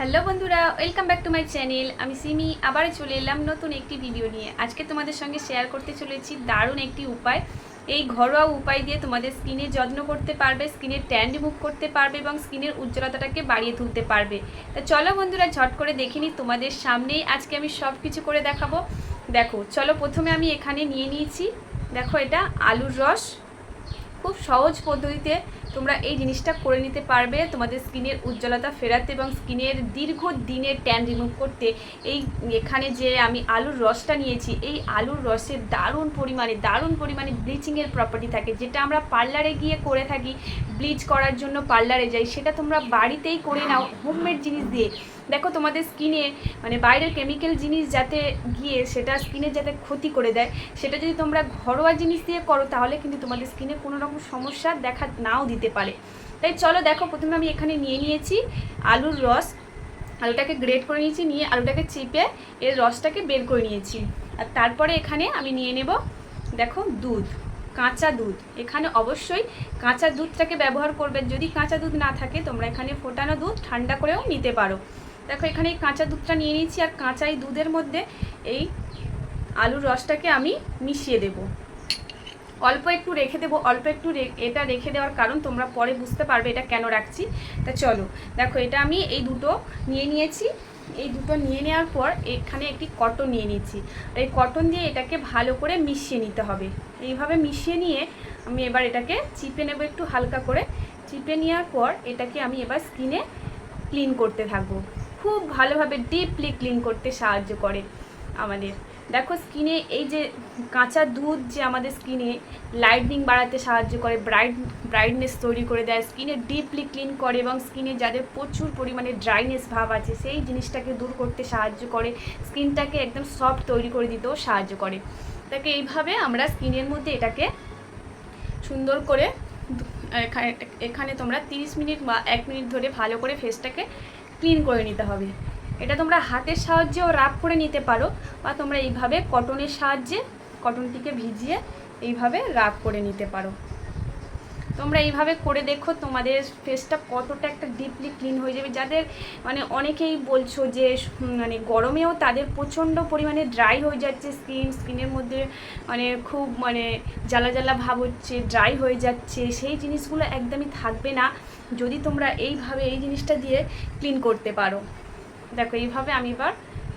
Hello বন্ধুরা, welcome back to my channel. আমি সিমি আবার চলে এলাম নতুন একটি ভিডিও নিয়ে। আজকে তোমাদের সঙ্গে শেয়ার করতে চলেছি দারুণ একটি উপায়। এই ঘরোয়া উপায় দিয়ে তোমাদের স্কিনের যত্ন করতে পারবে, স্কিনের ট্যান রিমুভ করতে পারবে এবং স্কিনের উজ্জ্বলতাটাকে বাড়িয়ে তুলতে পারবে। তা চলো বন্ধুরা, ঝট করে দেখে নিই। তোমাদের সামনেই আজকে আমি সব কিছু করে দেখাবো। দেখো, চলো প্রথমে আমি এখানে নিয়ে নিয়েছি, দেখো এটা আলুর রস। খুব সহজ পদ্ধতিতে তোমরা এই জিনিসটা করে নিতে পারবে তোমাদের স্কিনের উজ্জ্বলতা ফেরাতে এবং স্কিনের দীর্ঘ দিনের ট্যান রিমুভ করতে। এখানে যে আমি আলুর রসটা নিয়েছি, এই আলুর রসের দারুণ পরিমাণে ব্লিচিংয়ের প্রপার্টি থাকে, যেটা আমরা পার্লারে গিয়ে করে থাকি। ব্লিচ করার জন্য পার্লারে যাই, সেটা তোমরা বাড়িতেই করে নাও হোমমেড জিনিস দিয়ে। দেখো, তোমাদের স্কিনে বাইরের কেমিক্যাল জিনিস যাতে গিয়ে সেটা স্কিনে যাতে ক্ষতি করে দেয়, সেটা যদি তোমরা ঘরোয়া জিনিস দিয়ে করো তাহলে কিন্তু তোমাদের স্কিনে কোনো রকম সমস্যা দেখা নাও দিতে পারে। তাই চলো দেখো, প্রথমে আমি এখানে নিয়ে নিয়েছি আলুর রস। আলুটাকে গ্রেট করে নিয়েছি, নিয়ে আলুটাকে চিপে এর রসটাকে বের করে নিয়েছি। আর তারপরে এখানে আমি নিয়ে নেব, দেখো, দুধ, কাঁচা দুধ। এখানে অবশ্যই কাঁচা দুধটাকে ব্যবহার করবে। যদি কাঁচা দুধ না থাকে তোমরা এখানে ফোটানো দুধ ঠান্ডা করেও নিতে পারো। দেখো, এখানে এই কাঁচা দুধটা নিয়ে নিয়েছি, আর কাঁচা এই দুধের মধ্যে এই আলুর রসটাকে আমি মিশিয়ে দেব। অল্প একটু রেখে দেবো, এটা রেখে দেওয়ার কারণ তোমরা পরে বুঝতে পারবে এটা কেন রাখছি। তা চলো দেখো, এটা আমি এই দুটো নিয়ে নিয়েছি। এই দুটো নিয়ে নেওয়ার পর এখানে একটি কটন নিয়ে নিয়েছি। এই কটন দিয়ে এটাকে ভালো করে মিশিয়ে নিতে হবে। এইভাবে মিশিয়ে নিয়ে আমি এবার এটাকে চিপে নেব, একটু হালকা করে চিপে নেওয়ার পর এটাকে আমি এবার স্কিনে ক্লিন করতে থাকবো। খুব ভালোভাবে ডিপলি ক্লিন করতে সাহায্য করে আমাদের। দেখো, স্কিনে এই যে কাঁচা দুধ যে আমাদের স্কিনে লাইটনিং বাড়াতে সাহায্য করে, ব্রাইটনেস তৈরি করে দেয়, স্কিনে ডিপলি ক্লিন করে এবং স্কিনে যাদের প্রচুর পরিমাণে ড্রাইনেস ভাব আছে সেই জিনিসটাকে দূর করতে সাহায্য করে, স্কিনটাকে একদম সফট তৈরি করে দিতেও সাহায্য করে। তাকে এইভাবে আমরা স্কিনের মধ্যে এটাকে সুন্দর করে এখানে তোমরা 30 মিনিট বা 1 মিনিট ধরে ভালো করে ফেসটাকে ক্লিন করে নিতে হবে। এটা তোমরা হাতের সাহায্যেও রাব করে নিতে পারো, বা তোমরা এইভাবে কটনের সাহায্যে কটনটিকে ভিজিয়ে এইভাবে রাব করে নিতে পারো। তোমরা এইভাবে করে দেখো তোমাদের ফেসটা কতটা একটা ডিপলি ক্লিন হয়ে যাবে। যাদের অনেকেই বলছো যে গরমেও তাদের প্রচণ্ড পরিমাণে ড্রাই হয়ে যাচ্ছে স্কিনের মধ্যে খুব জ্বালা জ্বালা ভাব হচ্ছে, ড্রাই হয়ে যাচ্ছে, সেই জিনিসগুলো একদমই থাকবে না যদি তোমরা এইভাবে এই জিনিসটা দিয়ে ক্লিন করতে পারো। দেখো, এইভাবে আমি এবার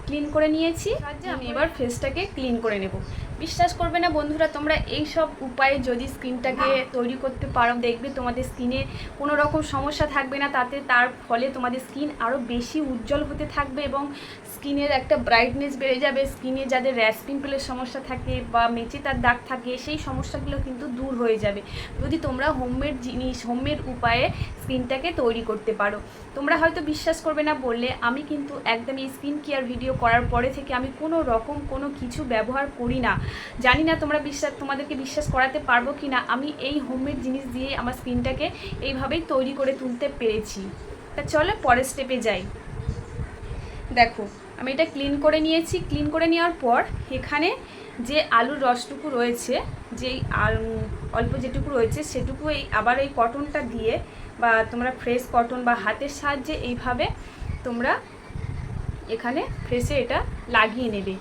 ক্লিন করে নিয়েছি। আমি এবার ফেসটাকে ক্লিন করে নেব। বিশ্বাস করবে না বন্ধুরা, তোমরা এই সব উপায়ে যদি স্কিনটাকে তৈরি করতে পারো, দেখবে তোমাদের স্কিনে কোনো রকম সমস্যা থাকবে না। তার ফলে তোমাদের স্কিন আরও বেশি উজ্জ্বল হতে থাকবে এবং স্কিনের একটা ব্রাইটনেস বেড়ে যাবে। স্কিনে যাদের র্যাশ পিম্পলের সমস্যা থাকে বা মেচে তার দাগ থাকে, সেই সমস্যাগুলো কিন্তু দূর হয়ে যাবে যদি তোমরা হোমমেড উপায়ে স্কিনটাকে তৈরি করতে পারো। তোমরা হয়তো বিশ্বাস করবে না বললে, আমি কিন্তু একদম এই স্কিন কেয়ার ভিডিও করার পরে থেকে আমি কোনো রকম কোনো কিছু ব্যবহার করি না। জানি না তোমাদেরকে বিশ্বাস করাতে পারবো কি না। আমি এই হোমমেড জিনিস দিয়ে আমার স্কিনটাকে এইভাবেই তৈরি করে তুলতে পেরেছি। তা চলো পরের স্টেপে যাই। দেখো, আমি এটা ক্লিন করে নিয়েছি। ক্লিন করে নেওয়ার পর এখানে যে আলুর রসটুকু রয়েছে, যেই অল্প যেটুকু রয়েছে সেটুকু আবার এই কটনটা দিয়ে, বা তোমরা ফ্রেশ কটন বা হাতের সাহায্যে এইভাবে তোমরা এখানে ফেসে এটা লাগিয়ে নেবে।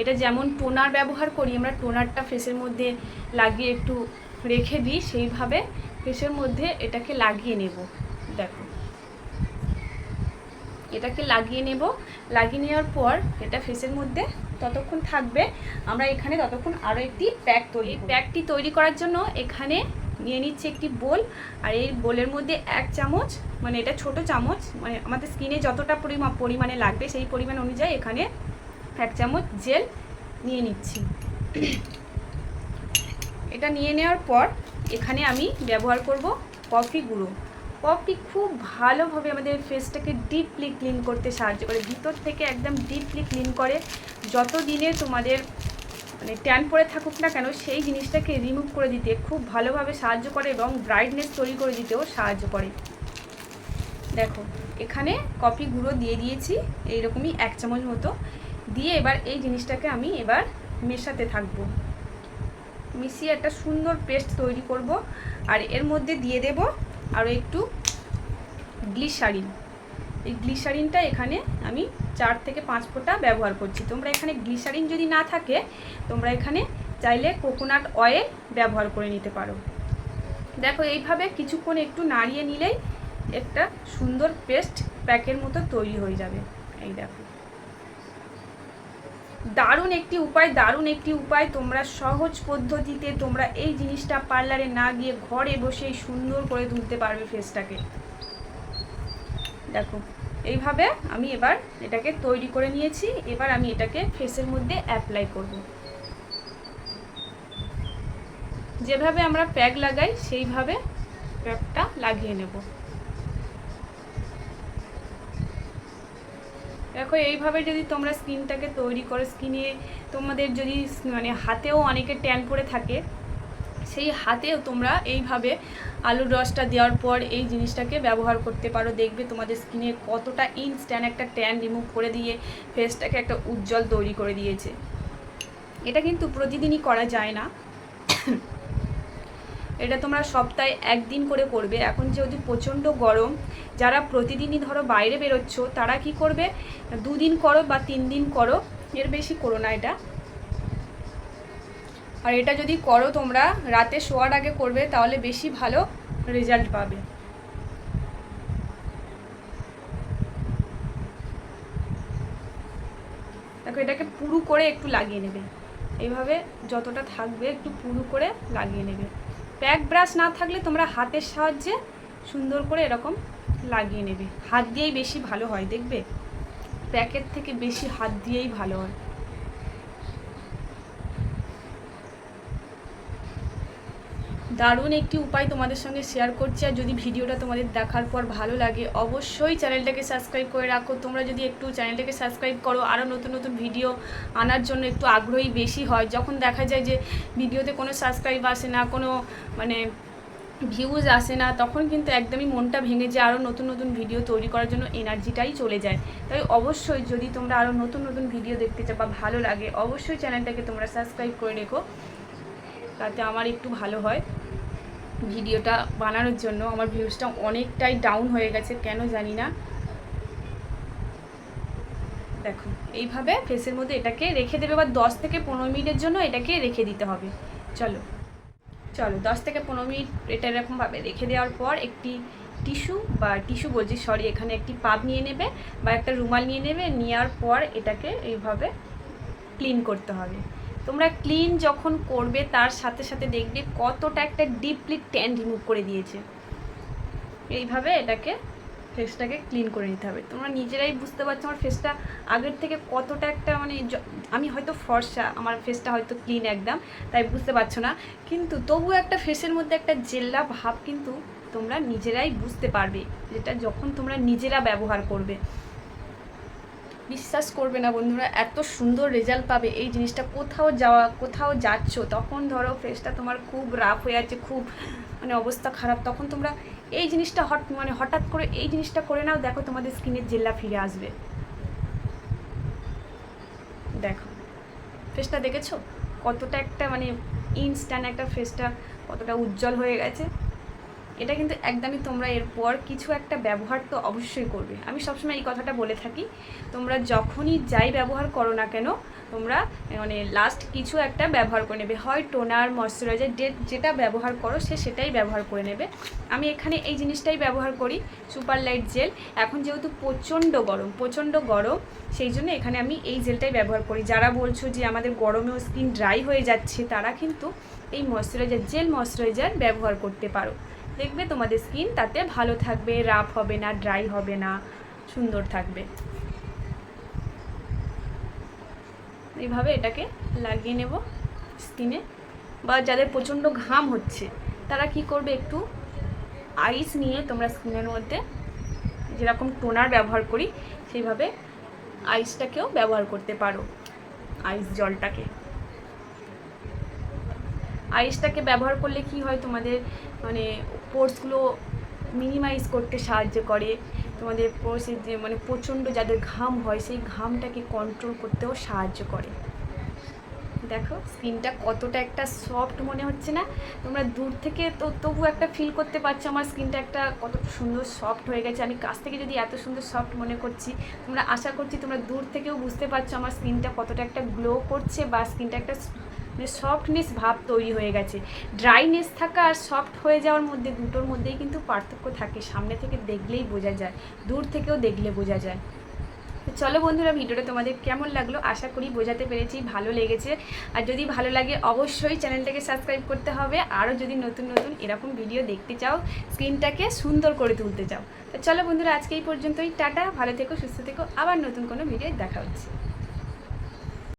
এটা যেমন টোনার ব্যবহার করি আমরা, টোনারটা ফেসের মধ্যে লাগিয়ে একটু রেখে দিই, সেইভাবে ফেসের মধ্যে এটাকে লাগিয়ে নেব। দেখো, এটাকে লাগিয়ে নেব। লাগিয়ে নেওয়ার পর এটা ফেসের মধ্যে ততক্ষণ থাকবে, আমরা এখানে ততক্ষণ আরও একটি প্যাকটি তৈরি করার জন্য এখানে নিয়ে নিচ্ছি একটি বোল। আর এই বোলের মধ্যে 1 চামচ, এটা ছোট চামচ, আমাদের স্কিনে যতটা পরিমাণে লাগবে সেই পরিমাণ অনুযায়ী এখানে 1 চামচ জেল নিয়ে নিচ্ছি। এটা নিয়ে নেওয়ার পর এখানে আমি ব্যবহার করব কফি গুঁড়ো। কফি খুব ভালোভাবে আমাদের ফেসটাকে ডিপলি ক্লিন করতে সাহায্য করে, ভিতর থেকে একদম ডিপলি ক্লিন করে। যত দিনে তোমাদের ট্যান পরে থাকুক না কেন, সেই জিনিসটাকে রিমুভ করে দিতে খুব ভালোভাবে সাহায্য করে এবং ব্রাইটনেস তৈরি করে দিতেও সাহায্য করে। দেখো, এখানে কফি গুঁড়ো দিয়ে দিয়েছি এইরকমই 1 চামচ মতো দিয়ে, এবার এই জিনিসটাকে আমি এবার মেশাতে থাকবো। মিশিয়ে একটা সুন্দর পেস্ট তৈরি করব। আর এর মধ্যে দিয়ে দেব আরও একটু গ্লিসারিন। এই গ্লিসারিনটা এখানে আমি 4 থেকে 5 ফোঁটা ব্যবহার করছি। তোমরা এখানে গ্লিসারিন যদি না থাকে তোমরা এখানে চাইলে কোকোনাট অয়েল ব্যবহার করে নিতে পারো। দেখো এইভাবে কিছুক্ষণ একটু নাড়িয়ে নিলেই একটা সুন্দর পেস্ট প্যাকের মতো তৈরি হয়ে যাবে। এই দেখো, দারুণ একটি উপায়। তোমরা সহজ পদ্ধতিতে তোমরা এই জিনিসটা পার্লারে না গিয়ে ঘরে বসেই সুন্দর করে তুলতে পারবে ফেসটাকে। দেখো এইভাবে আমি এবার এটাকে তৈরি করে নিয়েছি। এবার আমি এটাকে ফেসের মধ্যে অ্যাপ্লাই করব। যেভাবে আমরা প্যাক লাগাই সেইভাবে প্যাকটা লাগিয়ে নেব। দেখো এইভাবে যদি তোমরা স্কিনটাকে তৈরি করো, স্কিনে তোমাদের যদি মানে হাতেও অনেকের ট্যান পড়ে থাকে, সেই হাতেও তোমরা এইভাবে আলুর রসটা দেওয়ার পর এই জিনিসটাকে ব্যবহার করতে পারো। দেখবে তোমাদের স্কিনে কতটা ইনস্ট্যান্ট একটা ট্যান রিমুভ করে দিয়ে ফেসটাকে একটা উজ্জ্বল তৈরি করে দিয়েছে। এটা কিন্তু প্রতিদিনই করা যায় না, এটা তোমরা সপ্তাহে 1 দিন করে করবে। এখন যেহেতু প্রচণ্ড গরম, যারা প্রতিদিনই ধরো বাইরে বেরোচ্ছ তারা কি করবে, 2 দিন করো বা 3 দিন করো, এর বেশি করো না এটা। আর এটা যদি করো তোমরা রাতে শোয়ার আগে করবে, তাহলে বেশি ভালো রেজাল্ট পাবে। দেখো এটাকে পুরু করে একটু লাগিয়ে নেবে, এইভাবে যতটা থাকবে একটু পুরু করে লাগিয়ে নেবে। প্যাক ব্রাশ না থাকলে তোমরা হাতের সাহায্যে সুন্দর করে এরকম লাগিয়ে নেবে। হাত দিয়েই বেশি ভালো হয়, দেখবে প্যাকের থেকে বেশি হাত দিয়েই ভালো হয়। দারুণ একটি উপায় তোমাদের সঙ্গে শেয়ার করছি। আর যদি ভিডিওটা তোমাদের দেখার পর ভালো লাগে অবশ্যই চ্যানেলটাকে সাবস্ক্রাইব করে রাখো। তোমরা যদি একটু চ্যানেলটাকে সাবস্ক্রাইব করো, আরও নতুন নতুন ভিডিও আনার জন্য একটু আগ্রহী বেশি হয়। যখন দেখা যায় যে ভিডিওতে কোনো সাবস্ক্রাইব আসে না, কোনো মানে ভিউজ আসে না, তখন কিন্তু একদমই মনটা ভেঙে যায়, আরও নতুন নতুন ভিডিও তৈরি করার জন্য এনার্জিটাই চলে যায়। তাই অবশ্যই যদি তোমরা আরও নতুন নতুন ভিডিও দেখতে চাও বা ভালো লাগে অবশ্যই চ্যানেলটাকে তোমরা সাবস্ক্রাইব করে রেখো, তাতে আমার একটু ভালো হয় ভিডিওটা বানানোর জন্য। আমার ভিউজটা অনেকটাই ডাউন হয়ে গেছে, কেন জানি না। দেখো এইভাবে ফেসের মধ্যে এটাকে রেখে দেবে, বা 10 থেকে 15 মিনিটের জন্য এটাকে রেখে দিতে হবে। চলো 10 থেকে 15 মিনিট এটা এরকমভাবে রেখে দেওয়ার পর একটি টিস্যু বলছি সরি, এখানে একটি পাব নিয়ে নেবে বা একটা রুমাল নিয়ে নেবে। নেওয়ার পর এটাকে এইভাবে ক্লিন করতে হবে। তোমরা ক্লিন যখন করবে তার সাথে সাথে দেখবে কতটা একটা ডিপলি ট্যান রিমুভ করে দিয়েছে। এইভাবে এটাকে ফেসটাকে ক্লিন করে নিতে হবে। তোমরা নিজেরাই বুঝতে পারছো আমার ফেসটা আগের থেকে কতটা একটা মানে, আমি হয়তো ফর্সা, আমার ফেসটা হয়তো ক্লিন একদম, তাই বুঝতে পারছো না, কিন্তু তবুও একটা ফেসের মধ্যে একটা জেল্লা ভাব কিন্তু তোমরা নিজেরাই বুঝতে পারবে, যেটা যখন তোমরা নিজেরা ব্যবহার করবে। বিশ্বাস করবে না বন্ধুরা, এত সুন্দর রেজাল্ট পাবে এই জিনিসটা। কোথাও যাচ্ছ, তখন ধরো ফেসটা তোমার খুব রাফ হয়ে যাচ্ছে, খুব মানে অবস্থা খারাপ, তখন তোমরা এই জিনিসটা হঠাৎ করে এই জিনিসটা করে নাও, দেখো তোমাদের স্কিনের জেল্লা ফিরে আসবে। দেখো ফেসটা দেখেছো কতটা একটা মানে ইনস্ট্যান্ট একটা ফেসটা কতটা উজ্জ্বল হয়ে গেছে। এটা কিন্তু একদমই তোমরা এরপর কিছু একটা ব্যবহার তো অবশ্যই করবে। আমি সবসময় এই কথাটা বলে থাকি, তোমরা যখনই যাই ব্যবহার করো না কেন তোমরা মানে লাস্ট কিছু একটা ব্যবহার করে নেবে, হয় টোনার, ময়শ্চারাইজার, যেটা ব্যবহার করো সেটাই ব্যবহার করে নেবে। আমি এখানে এই জিনিসটাই ব্যবহার করি, সুপার লাইট জেল। এখন যেহেতু প্রচণ্ড গরম সেই জন্য এখানে আমি এই জেলটাই ব্যবহার করি। যারা বলছো যে আমাদের গরমেও স্কিন ড্রাই হয়ে যাচ্ছে, তারা কিন্তু এই ময়শ্চারাইজার ব্যবহার করতে পারো। দেখবে তোমাদের স্কিন তাতে ভালো থাকবে, রাফ হবে না, ড্রাই হবে না, সুন্দর থাকবে। এইভাবে এটাকে লাগিয়ে নেব স্কিনে। বা যাদের প্রচণ্ড ঘাম হচ্ছে তারা কি করবে, একটু আইস নিয়ে তোমরা স্কিনের মধ্যে যেরকম টোনার ব্যবহার করি সেইভাবে আইসটাকেও ব্যবহার করতে পারো। আইসটাকে ব্যবহার করলে কি হয়, তোমাদের মানে পোর্সগুলো মিনিমাইজ করতে সাহায্য করে, তোমাদের পোর্সের যে মানে প্রচণ্ড যাদের ঘাম হয় সেই ঘামটাকে কন্ট্রোল করতেও সাহায্য করে। দেখো স্কিনটা কতটা একটা সফট মনে হচ্ছে না? তোমরা দূর থেকে তো তবু একটা ফিল করতে পারছো আমার স্কিনটা একটা কত সুন্দর সফট হয়ে গেছে। আমি কাছ থেকে যদি এত সুন্দর সফট মনে করছি, তোমরা আশা করছি তোমরা দূর থেকেও বুঝতে পারছো আমার স্কিনটা কতটা একটা গ্লো করছে বা স্কিনটা একটা মানে সফটনেস ভাব তৈরি হয়ে গেছে। ড্রাইনেস থাকা আর সফট হয়ে যাওয়ার মধ্যে দুটোর মধ্যেই কিন্তু পার্থক্য থাকে। সামনে থেকে দেখলেই বোঝা যায়, দূর থেকেও দেখলে বোঝা যায়। তো চলো বন্ধুরা, ভিডিওটা তোমাদের কেমন লাগলো আশা করি বোঝাতে পেরেছি, ভালো লেগেছে। আর যদি ভালো লাগে অবশ্যই চ্যানেলটাকে সাবস্ক্রাইব করতে হবে। আরও যদি নতুন নতুন এরকম ভিডিও দেখতে চাও, স্কিনটাকে সুন্দর করে তুলতে চাও, তো চলো বন্ধুরা আজকে এই পর্যন্তই। টাটা, ভালো থেকো, সুস্থ থেকো, আবার নতুন কোনো ভিডিও দেখা হচ্ছে।